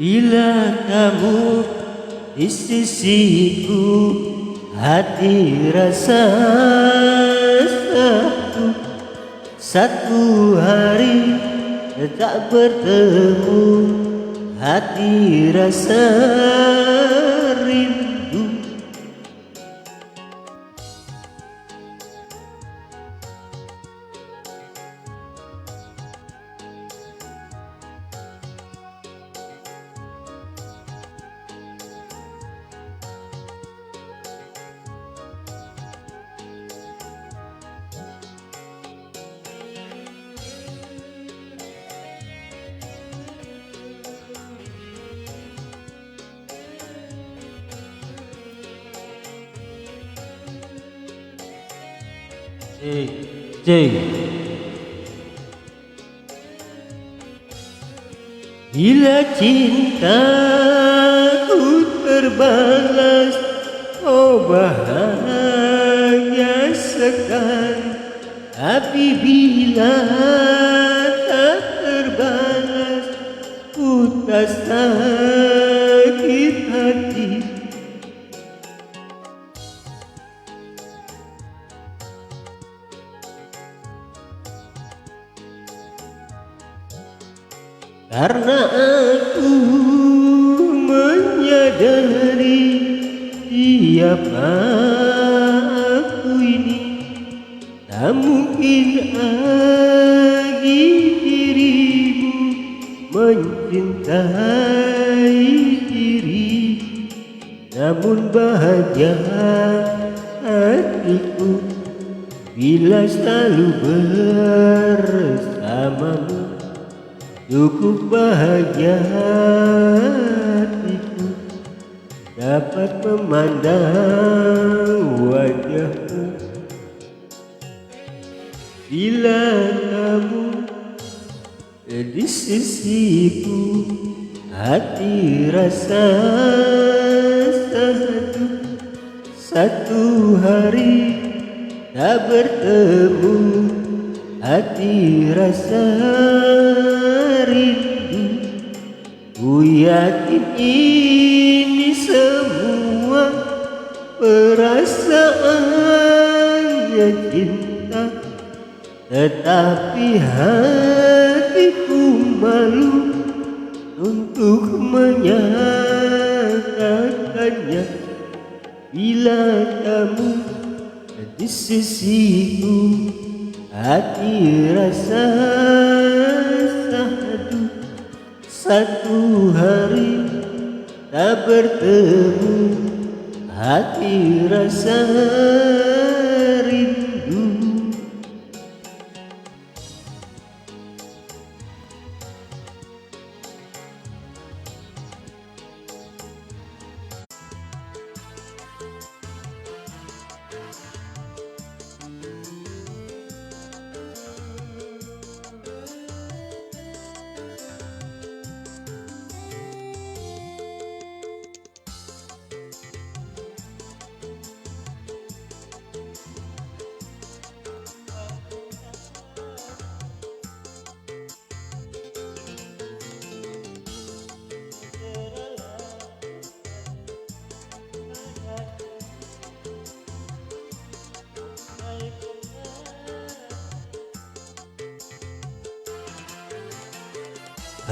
Bila kamu di sisiku, hati rasa satu. Satu hari tak bertemu, hati rasa rindu. Ceng. Bila cintaku terbalas, oh bahagia sekali. Tapi bila tak terbalas, ku tak sakit hati. Karena aku menyadari siapa aku ini, tak mungkin lagi dirimu mencintai diri. Namun bahagia hatiku bila selalu bersamamu. Cukup bahagia hatiku dapat memandang wajahmu. Bila kamu di sisiku, hati rasa satu. Satu hari tak bertemu, hati rasa rindu. Ku yakin ini semua perasaannya cinta, tetapi hatiku malu untuk menyatakannya. Bila kamu di sisiku, hati rasa satu. Satu hari tak bertemu, hati rasa rindu.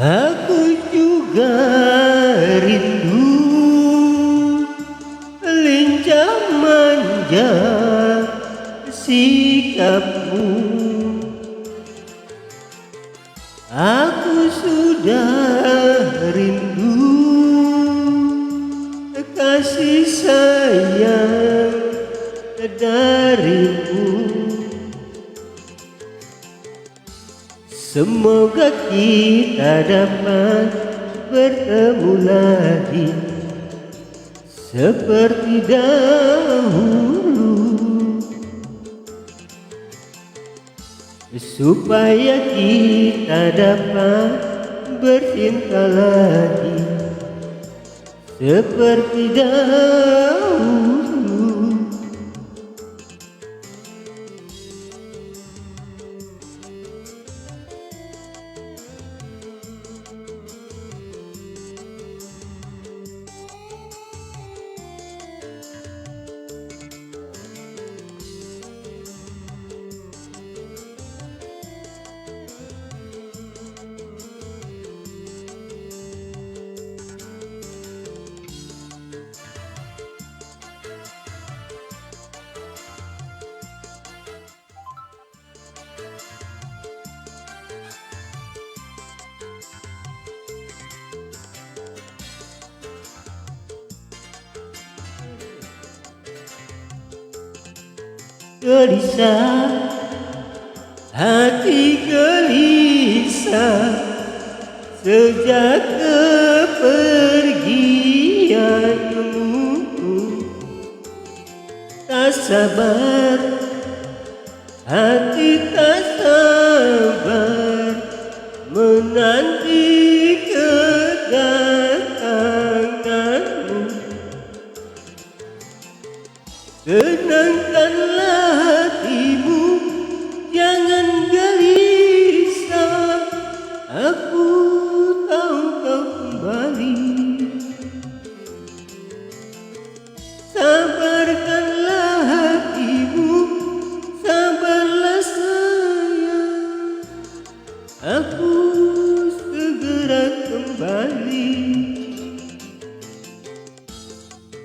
Aku juga rindu lincah manja sikapmu. Aku sudah rindu kasih sayang darimu. Semoga kita dapat bertemu lagi seperti dahulu, supaya kita dapat bercinta lagi seperti dahulu. gelisah, hati gelisah sejak kepergianmu. Tak sabar, hati tak sabar menanti kedatanganmu. Tenangkanlah hatimu, jangan gelisah. Aku tahu kau kembali. Sabarkanlah hatimu, sabarlah sayang. Aku segera kembali.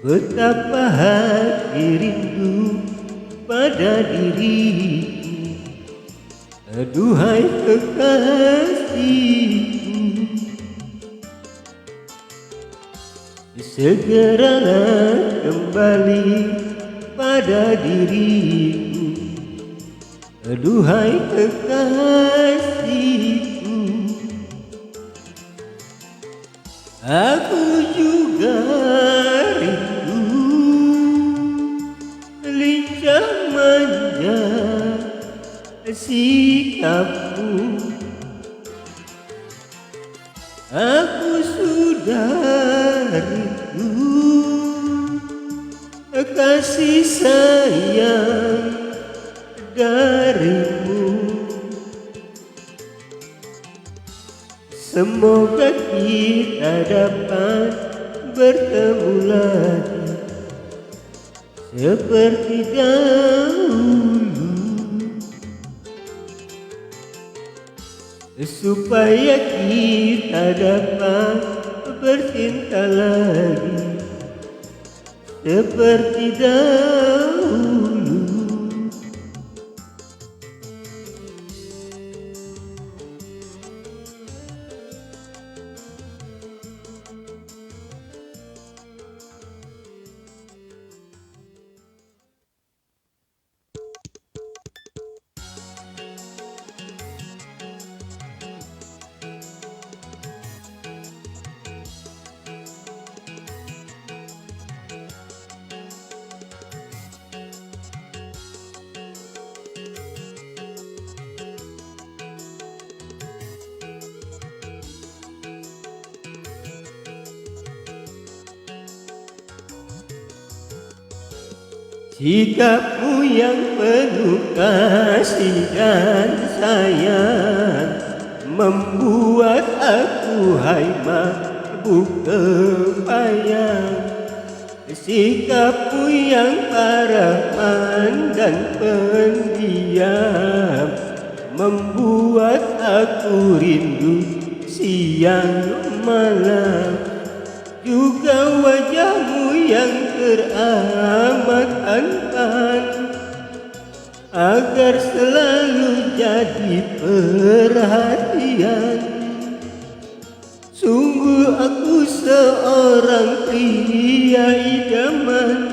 Betapa hati rindu pada diriku, aduhai kekasihku. Segeralah kembali pada diriku, aduhai kekasihku. Aku juga rindu lincah manja sikapmu. Aku sudah rindu kasih sayang darimu. Semoga kita dapat bertemu lagi seperti dahulu, supaya kita dapat bercinta lagi seperti dahulu. Sikapmu yang penuh kasih dan sayang membuat aku hai mabuk kepayang. Sikapmu yang parahan dan pendiam membuat aku rindu siang malam. Juga wajahmu yang teramat tampan agar selalu jadi perhatian. Sungguh aku seorang pria idaman,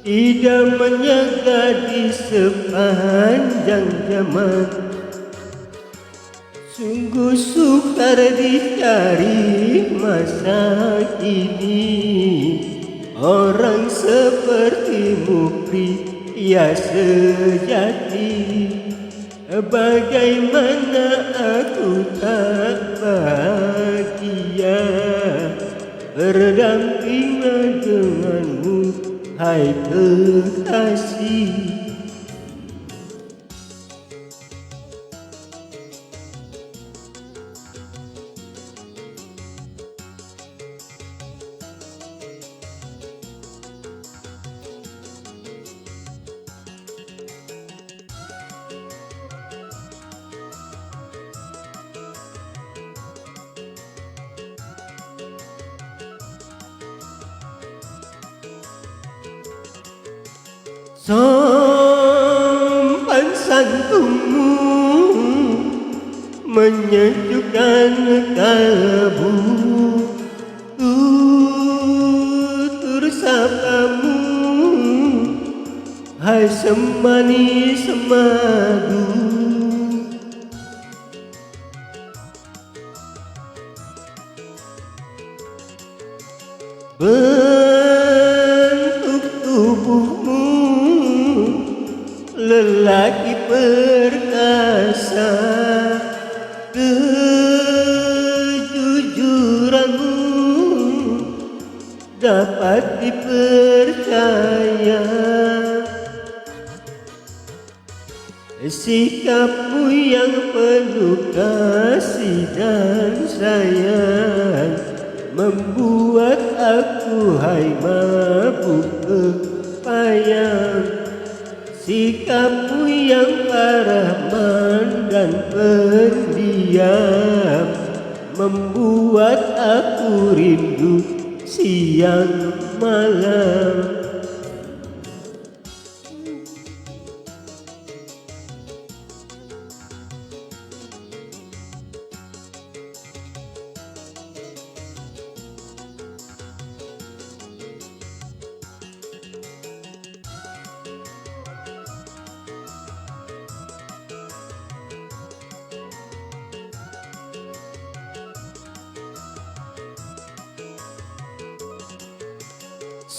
idamannya gadis sepanjang zaman. Sungguh sukar dicari masa kini orang sepertimu pria sejati. Bagaimana aku tak bahagia berdampingan denganmu, hai kekasih. Sopan santunmu menyejukkan kalbu, tutur sapamu hai semanis madu. Bentuk tubuhmu lelaki perkasa, kejujuranmu dapat dipercaya. Sikapmu yang penuh kasih dan sayang membuat aku hai mabuk kepayang. Sikapmu yang ramah dan pendiam membuat aku rindu siang malam.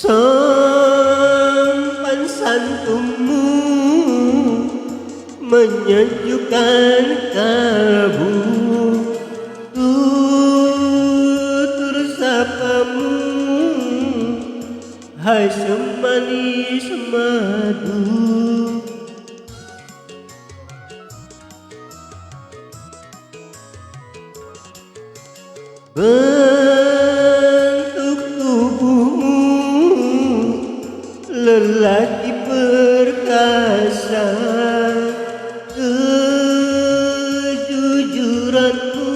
Sopan santunmu menyejukkan kalbu, tutur sapamu hai semanis madu. Bentuk tubuhmu lelaki perkasa, kejujuranmu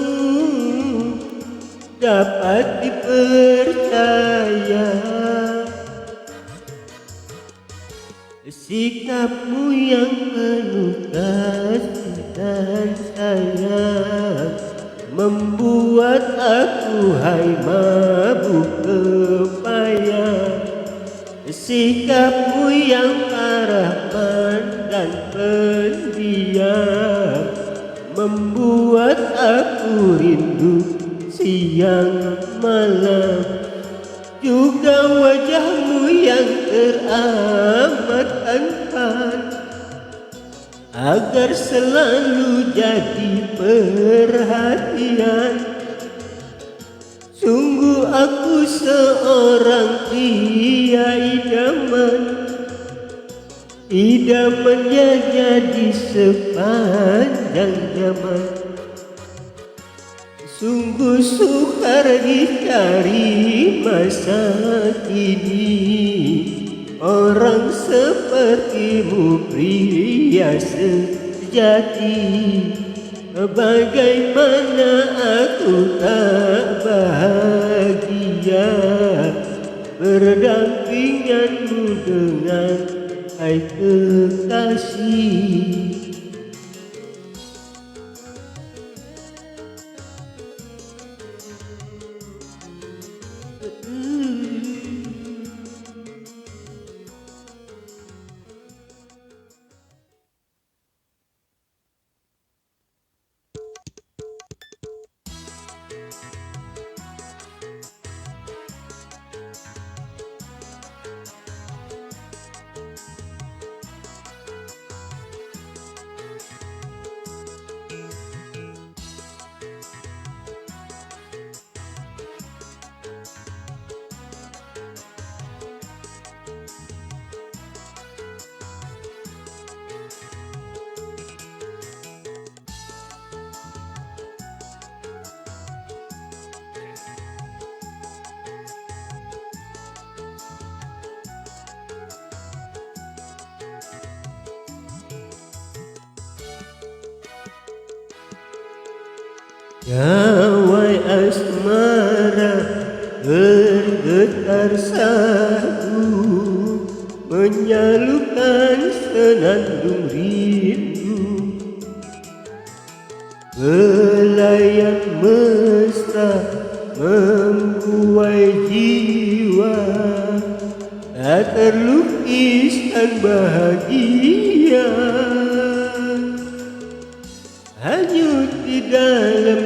dapat dipercaya. Sikapmu yang penuh kasih dan sayang membuat aku hai mabuk kepayang. Sikapmu yang ramah dan pendiam membuat aku rindu siang malam. Juga wajahmu yang teramat tampan agar selalu jadi perhatian. Sungguh aku seorang pria idaman, idamannya jadi sepanjang zaman. Sungguh sukar dicari masa kini orang sepertimu pria sejati. Bagaimana aku tak bahagia berdampinganmu dengan hai kekasih. Gawai asmara bergetar satu menyalurkan senandung rindu. Belayan mesra membuai jiwa tak terlukiskan bahagia.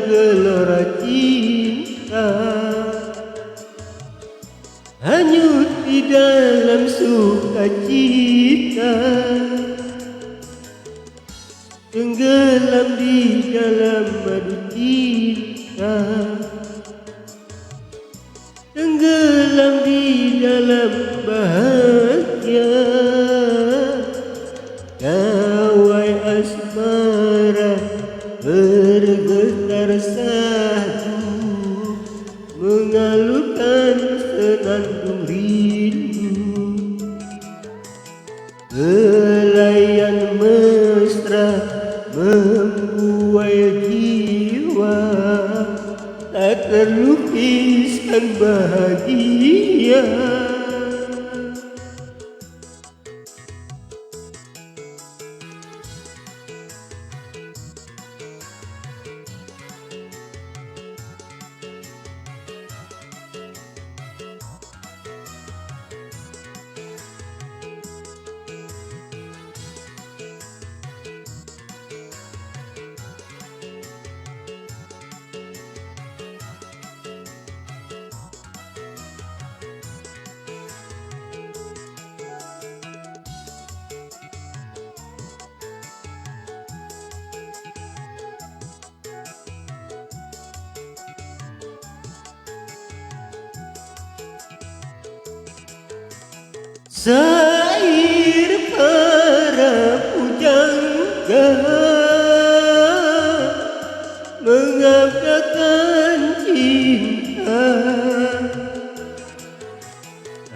gelora cinta, hanyut di dalam sukacita, tenggelam di dalam madu cinta, tenggelam di dalam bahagia. Gawai asmara bergetar satu, mengalurkan senandung rindu. Helaian mesra membuai jiwa, tak terlukiskan bahagia. Sair para pujangga mengabdakan cinta,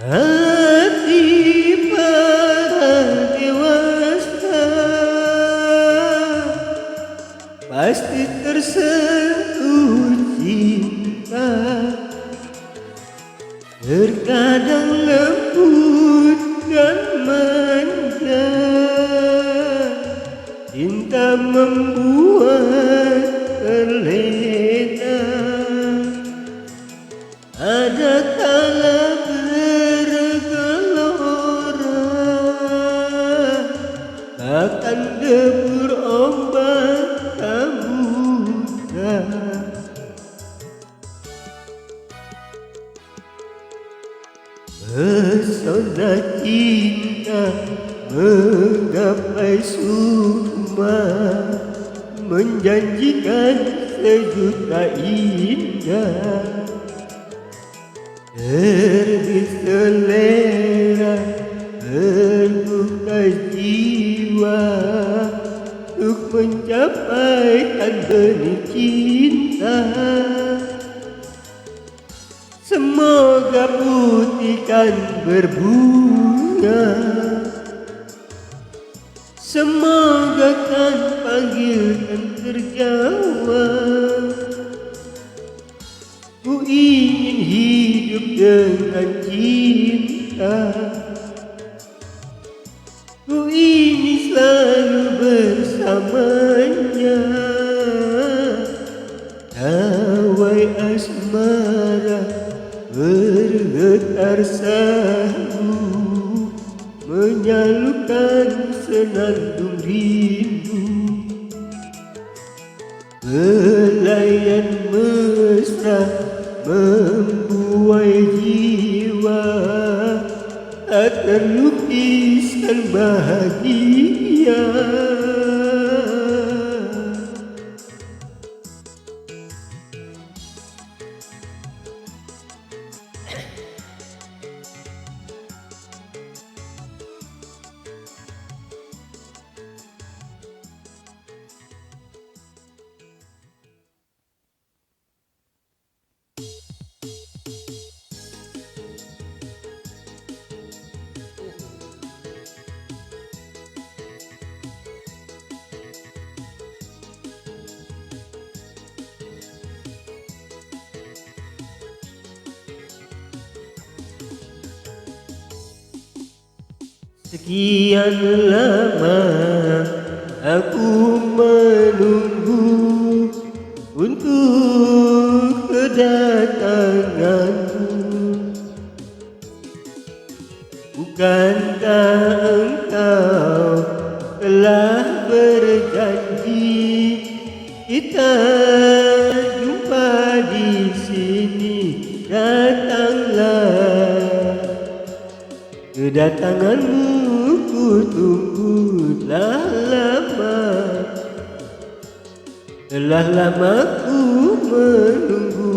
hati para dewasa pasti tersentuh cinta. Terkadang lembut dan manja, cinta membuat terlena. Ada kala bergelora, bahkan debur ombak samudra. Pesona cinta menggapai sukma, menjanjikan sejuta indah. Terbit selera berbuka jiwa untuk mencapaikan benih cinta. Semoga putihkan berbunga, semoga kan panggilkan terjawab. Ku ingin hidup dengan cinta, ku ingin selalu bersamanya. Gawai asmara bergetar sahu, menyalurkan senandung rindu. Helaian mesra membuai jiwa, tak terlukiskan bahagia. Sekian lama aku menunggu untuk kedatanganmu. Bukankah engkau telah berjanji kita Kedatanganmu ku tunggu telah lama. Telah lama ku menunggu.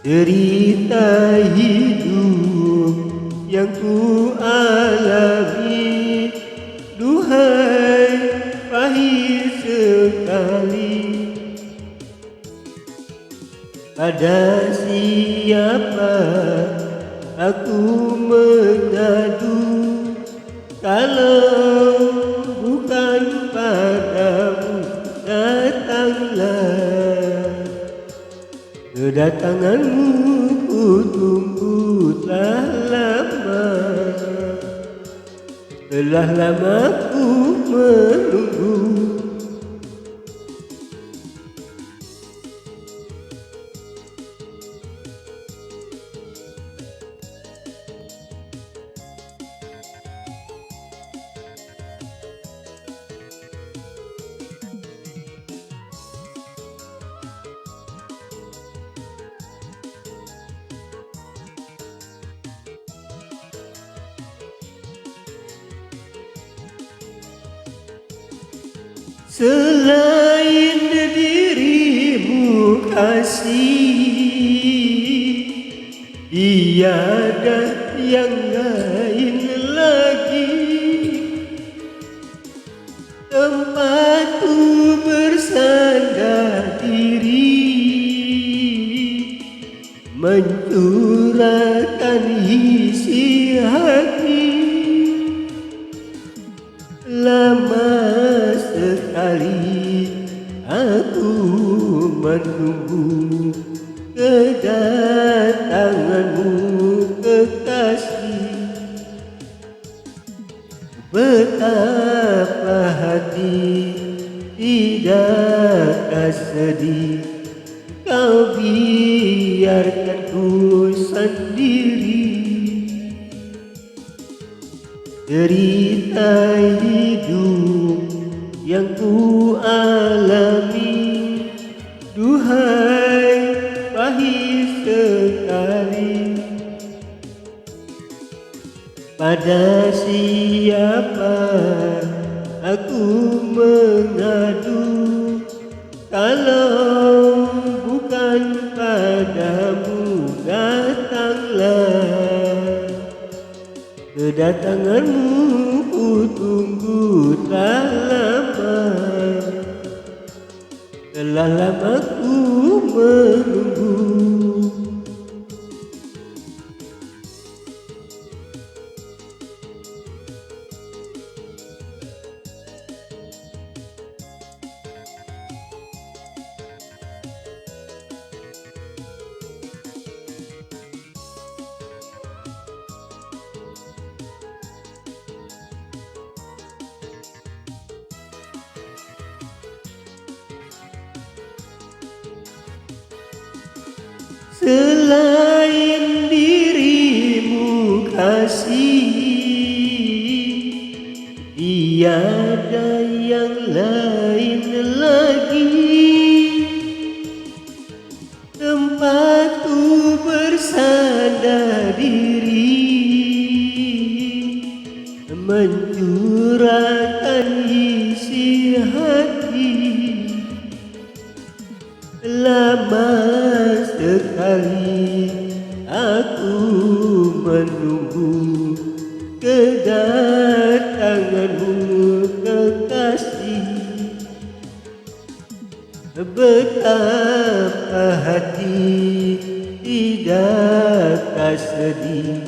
Cerita hidup yang ku alami, duhai pahit sekali. Pada siapa aku mengadu kalau bukan padamu? Datanglah. Kedatanganmu ku tunggu telah lama. Telah lama ku menunggu. Selain dirimu kasih, tiada yang lain lagi tempatku bersandar diri, mencurahkan isi hati. Lama sekali aku menunggu kedatanganmu kekasih. Betapa hati tidakkah sedih kau biarkan ku sendiri. Cerita hidup yang ku alami, duhai pahit sekali. Pada siapa aku mengadu kalau bukan padamu? Datanglah. Kedatanganmu ku tunggu telah lama. Telah lama ku menunggu. Selain dirimu kasih, tiada yang lain lagi tempatku bersandar diri, mencurahkan isi hati. Lama sekali aku menunggu kedatanganmu kekasih. Betapa hati tidakkah sedih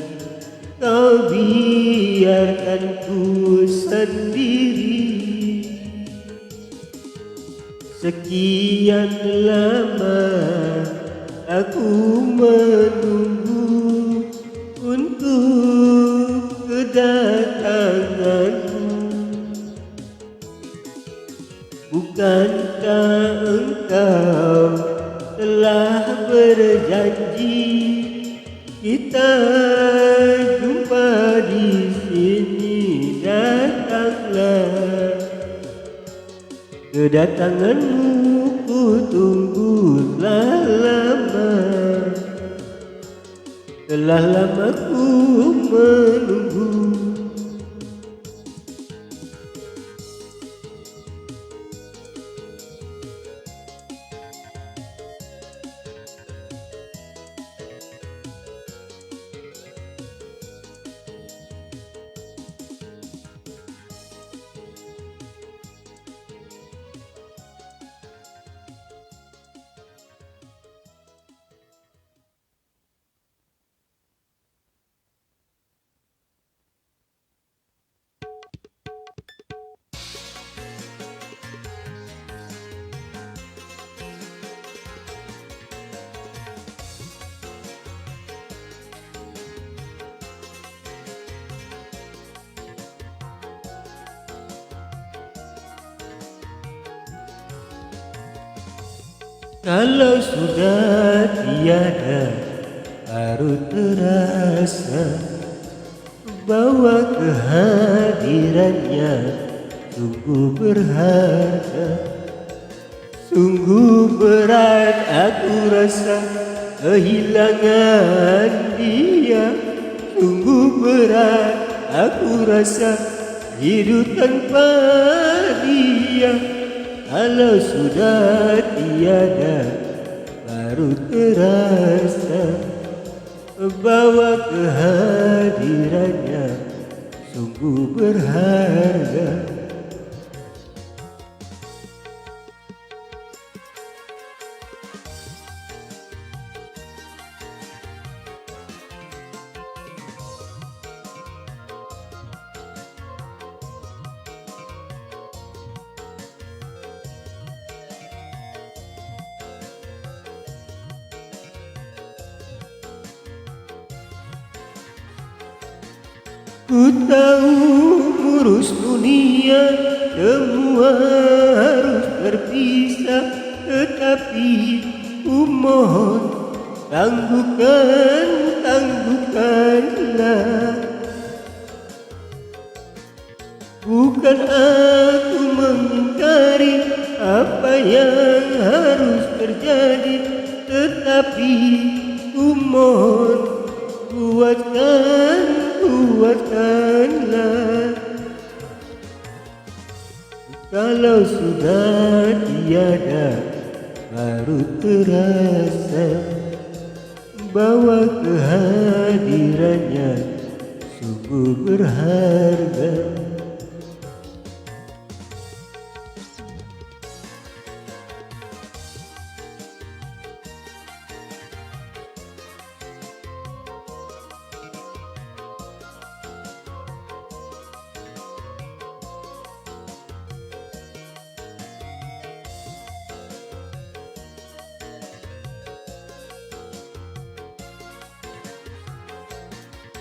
kau biarkan ku sendiri. Sekian lama aku menunggu untuk kedatanganmu. Bukankah engkau telah berjanji kita jumpa di sini? Datanglah. Kedatanganmu ku tunggu telah lama. Telah lama ku menunggu. Kalau sudah tiada, baru terasa bahwa kehadirannya sungguh berharga. Sungguh berat aku rasa kehilangan dia. Sungguh berat aku rasa hidup tanpa dia. Kalau sudah tiada, baru terasa bahwa kehadirannya sungguh berharga. Ku tahu ngurus dunia semua harus terpisah, tetapi ku mohon tangguhkanlah. Bukan aku mengingkari apa yang harus terjadi, tetapi ku mohon kuatkanlah. Kalau sudah tiada, baru terasa bahwa kehadirannya sungguh berharga.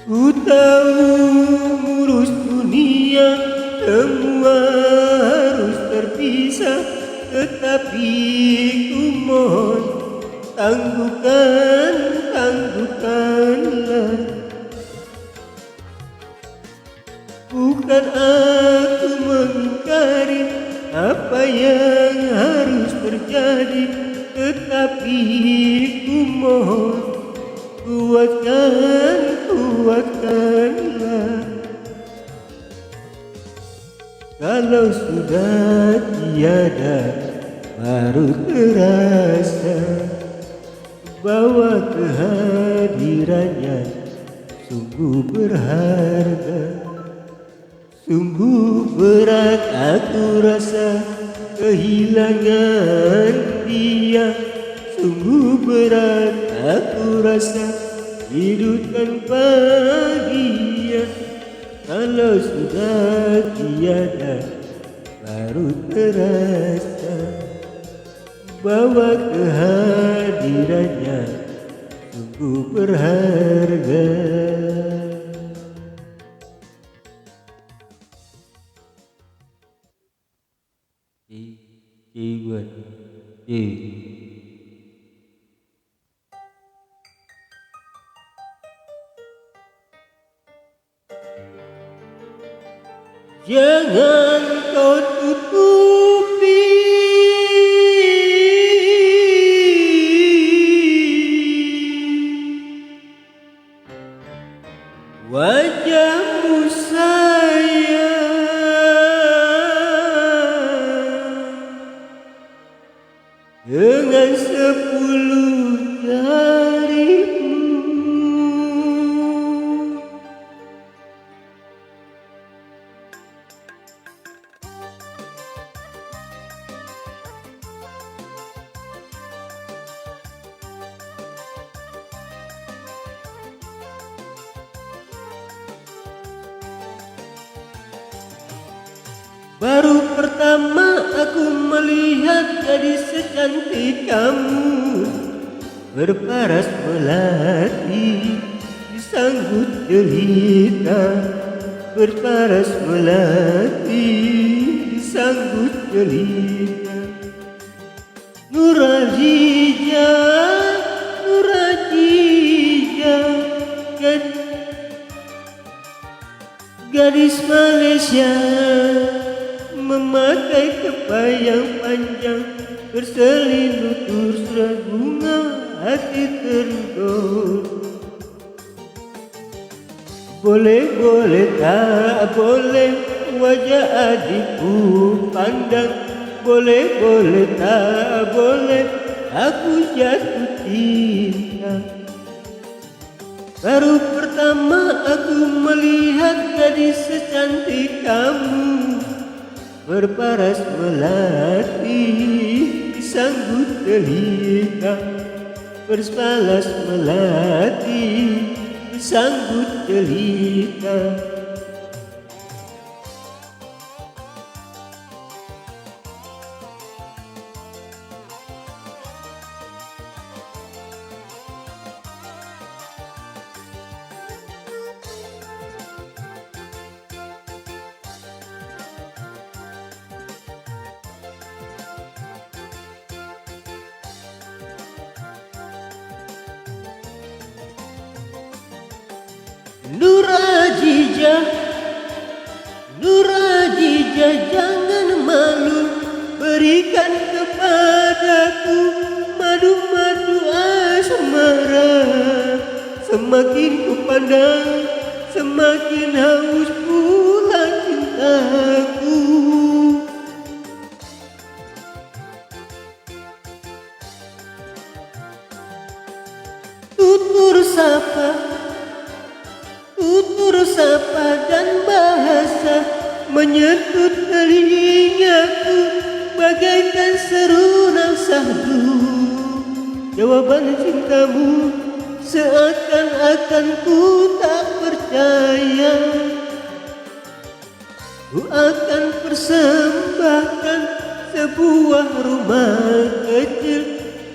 Ku tahu ngurus dunia semua harus terpisah, tetapi ku mohon tangguhkanlah. Bukan aku mengingkari apa yang harus terjadi, tetapi ku mohon kuatkanlah. Kalau sudah tiada, baru terasa bahwa kehadirannya sungguh berharga. Sungguh berat aku rasa kehilangan dia. Sungguh berat aku rasa hidup tanpa dia. Kalau sudah tiada, baru terasa bahwa kehadirannya sungguh berharga. Jangan kau tutupi Baru pertama aku melihat gadis secantik kamu, berparas melati disanggut jelita, berparas melati disanggut jelita. Nurajija, Nurajija, gadis Malaysia, memakai kepayang panjang, berselimut surat bunga, hati terenggut. Boleh, boleh, tak boleh, wajah adikku pandang. Boleh, boleh, tak boleh, aku jatuh cinta. Baru pertama aku melihat gadis secantik kamu, berparas melati disanggut jelita, berparas melati disanggut jelita. Nurajija, Nurajija, jangan malu, berikan kepadaku madu-madu asmara. Semakin ku pandang, semakin haus pula cintaku. Tutur sapa, tutur sapa dan bahasa menyentuh telingaku bagaikan serunan syahdu. Jawaban cintamu seakan-akan ku tak percaya. Ku akan persembahkan sebuah rumah kecil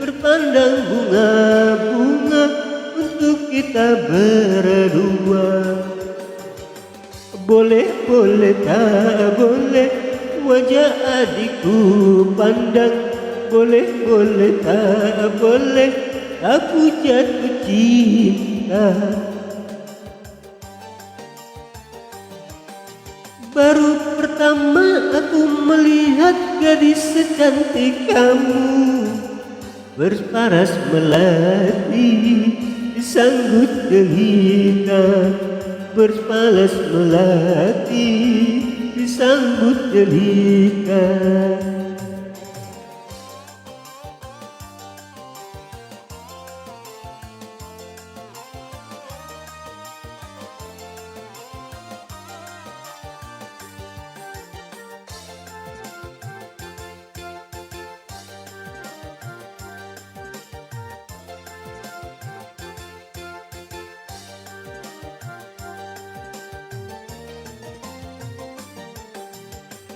berpandang bunga-bunga untuk kita berdua. Boleh, boleh, tak boleh, wajah adikku pandang. Boleh, boleh, tak boleh, aku jatuh cinta. Baru pertama aku melihat gadis secantik kamu, berparas melati disanggut jelita, berparas melati disanggut jelita.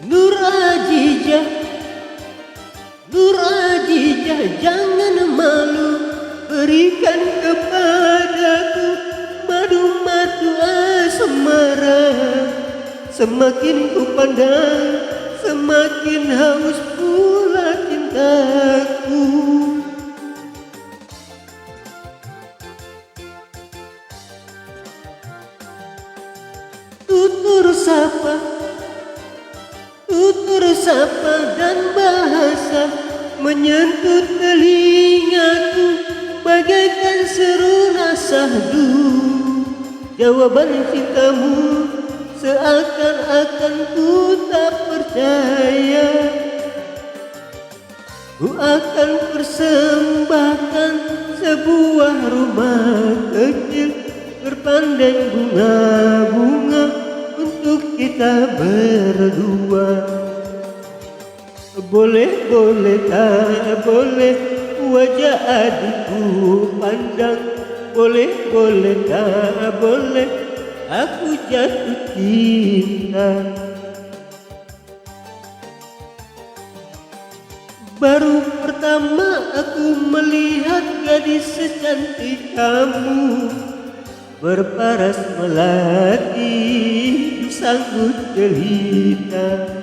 Nurajija, Nurajija, jangan malu, berikan kepadaku madu-madu asmara. Semakin ku pandang, semakin haus pula cintaku. Tutur sapa, tutur sapa dan bahasa menyentuh telingaku bagaikan serunan syahdu. Jawaban cintamu seakan-akan ku tak percaya. Ku akan persembahkan sebuah rumah kecil berpandang bunga-bunga untuk kita berdua. Boleh, boleh, tak boleh, wajah adikku pandang. Boleh, boleh, tak boleh, aku jatuh cinta. Baru pertama aku melihat gadis secantik kamu, berparas melati disanggut jelita,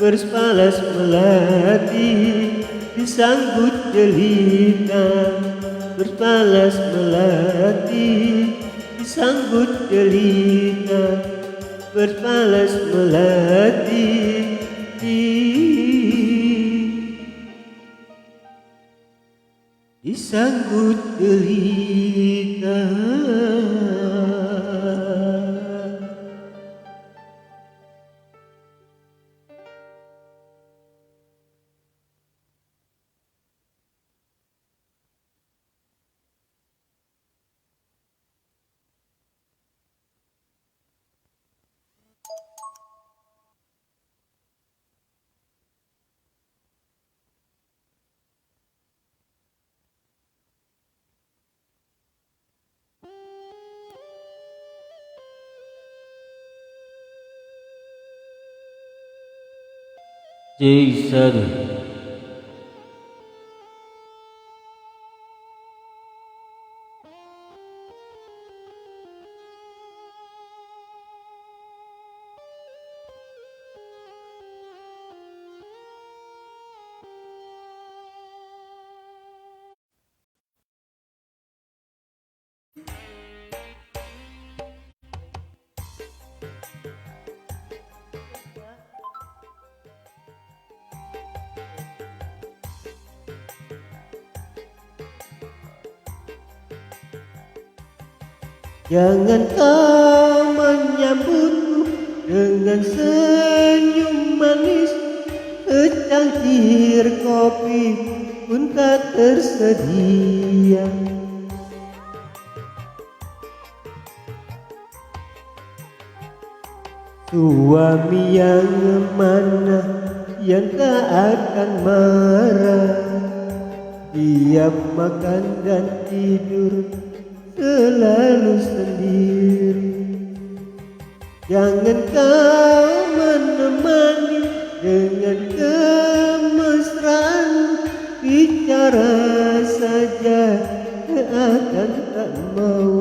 berparas melati disanggut jelita, berparas melati disanggut jelita, berparas melati disanggut jelita. Jason. Jangan kau menyambutku dengan senyum manis, secangkir kopi pun tak tersedia. Suami yang mana yang tak akan marah, tiap makan dan tidur selalu sendiri. Jangan kau menemani dengan kemesraan, bicara saja akan tak mau.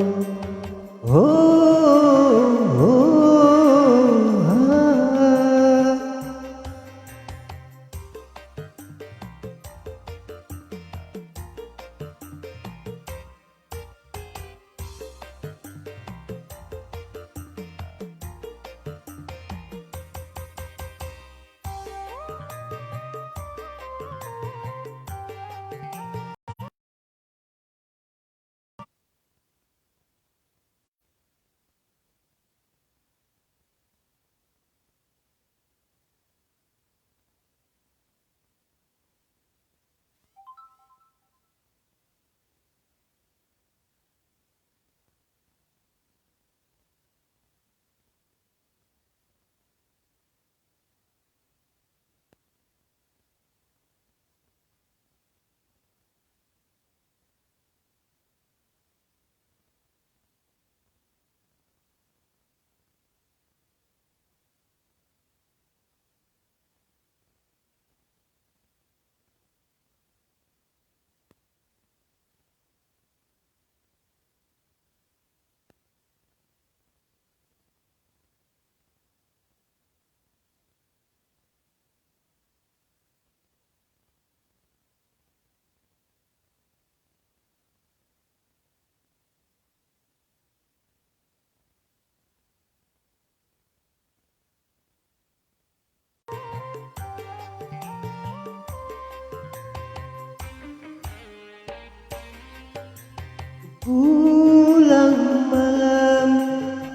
Pulang malam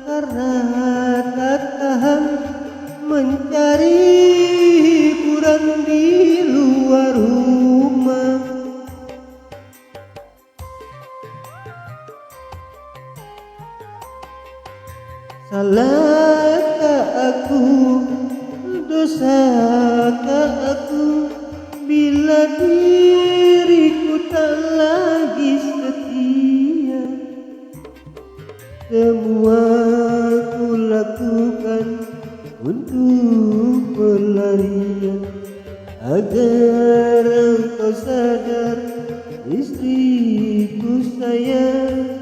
karena tak tahan mencari hiburan di luar rumah. Salahkah aku, dosakah aku bila diriku tak lagi setia? Semua ku lakukan untuk pelarian agar sayang